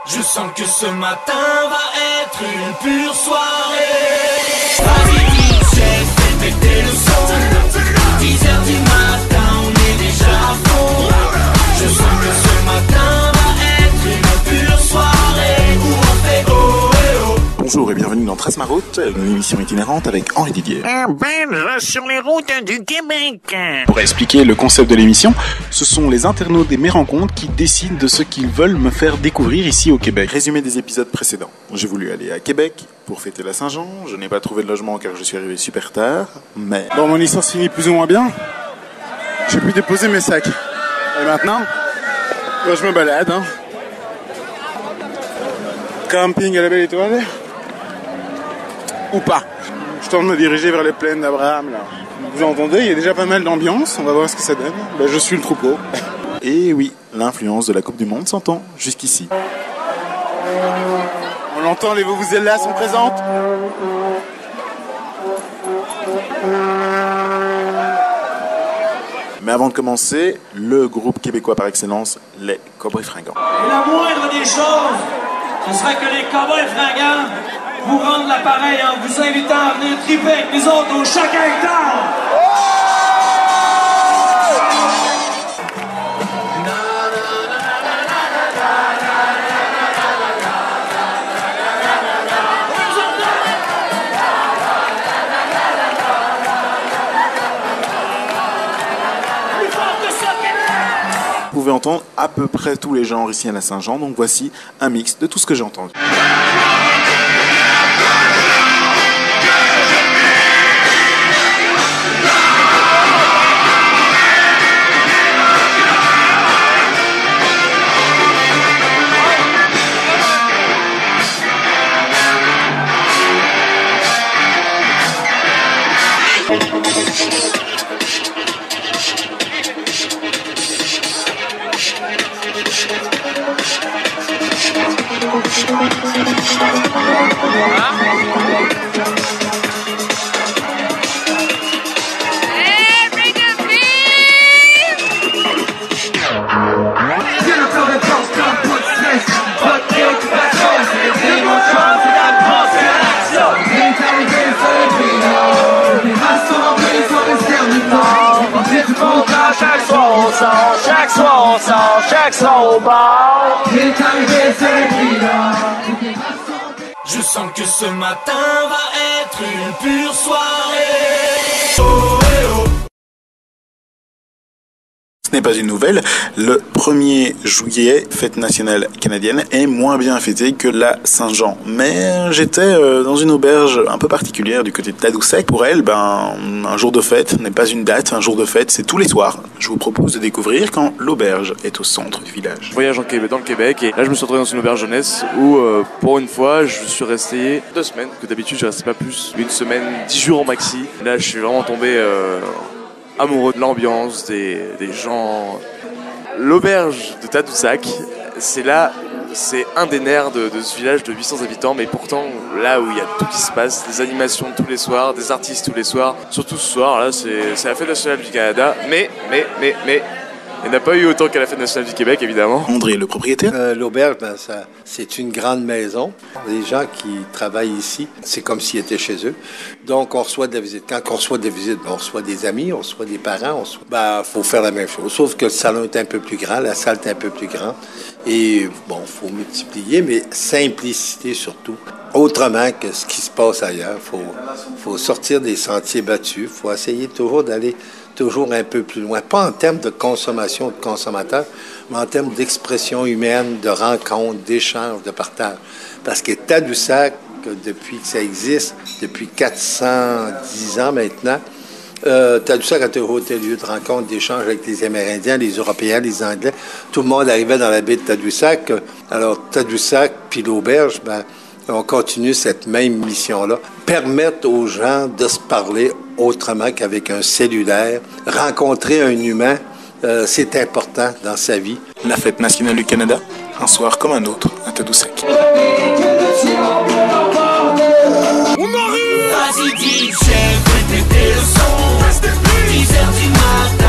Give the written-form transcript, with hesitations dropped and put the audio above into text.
Je sens que ce matin va être une pure soirée. Vas-y DJ, fais péter le son. 10h du matin, on est déjà à fond. Je sens que ce matin va être une pure soirée où on fait oh et oh. Bonjour et bienvenue dans Trace ma route, une émission itinérante avec Henri Didier. Un belge sur les routes du Québec. Pour expliquer le concept de l'émission, ce sont les internautes et mes rencontres qui décident de ce qu'ils veulent me faire découvrir ici au Québec. Résumé des épisodes précédents. J'ai voulu aller à Québec pour fêter la Saint-Jean. Je n'ai pas trouvé de logement car je suis arrivé super tard. Mais bon, mon histoire se finit plus ou moins bien. J'ai pu déposer mes sacs. Et maintenant, je me balade. Camping à la Belle Étoile. Ou pas. Je tente de me diriger vers les plaines d'Abraham là. Vous entendez, il y a déjà pas mal d'ambiance, on va voir ce que ça donne. Je suis le troupeau. Et oui, l'influence de la Coupe du Monde s'entend jusqu'ici. On l'entend, les vuvuzelas sont présentes. Mais avant de commencer, le groupe québécois par excellence, les Cowboys Fringants. Et la moindre des choses, ce serait que les Cowboys Fringants vous rendent l'appareil en vous invitant à venir triper avec nous autres au Chaka Hectare. Vous pouvez entendre à peu près tous les genres ici à la Saint-Jean, donc voici un mix de tout ce que j'ai entendu. Chaque soir au bar. Je sens que ce matin va être une pure soirée. Oh et oh. Ce n'est pas une nouvelle, le 1er juillet, fête nationale canadienne, est moins bien fêtée que la Saint-Jean. Mais j'étais dans une auberge un peu particulière du côté de Tadoussac. Pour elle, un jour de fête n'est pas une date, un jour de fête c'est tous les soirs. Je vous propose de découvrir quand l'auberge est au centre du village. Je voyage dans le Québec et là je me suis retrouvé dans une auberge jeunesse où pour une fois je suis resté 2 semaines, que d'habitude je restais pas plus, 1 semaine, 10 jours en maxi. Là je suis vraiment tombé amoureux de l'ambiance, des gens. L'auberge de Tadoussac, c'est un des nerfs de ce village de 800 habitants, mais pourtant là où il y a tout qui se passe, des animations tous les soirs, des artistes tous les soirs, surtout ce soir, là c'est la fête nationale du Canada, mais il n'y en a pas eu autant qu'à la fête nationale du Québec, évidemment. André, le propriétaire. L'auberge, c'est une grande maison. Les gens qui travaillent ici, c'est comme s'ils étaient chez eux. Donc, on reçoit de la visite. Quand on reçoit des visites, on reçoit des amis, on reçoit des parents. Faut faire la même chose. Sauf que le salon est un peu plus grand, la salle est un peu plus grande. Et bon, faut multiplier, mais simplicité surtout. Autrement que ce qui se passe ailleurs. Faut sortir des sentiers battus. Faut essayer toujours d'aller toujours un peu plus loin. Pas en termes de consommation de consommateurs, mais en termes d'expression humaine, de rencontre, d'échange, de partage. Parce que Tadoussac, depuis que ça existe, depuis 410 ans maintenant, Tadoussac a toujours été lieu de rencontre, d'échange avec les Amérindiens, les Européens, les Anglais. Tout le monde arrivait dans la baie de Tadoussac. Alors, Tadoussac puis l'auberge, on continue cette même mission-là. Permettre aux gens de se parler autrement qu'avec un cellulaire. Rencontrer un humain, c'est important dans sa vie. La fête nationale du Canada, un soir comme un autre à Tadoussac. Vas-y DJ, fais péter le son. 10h du matin.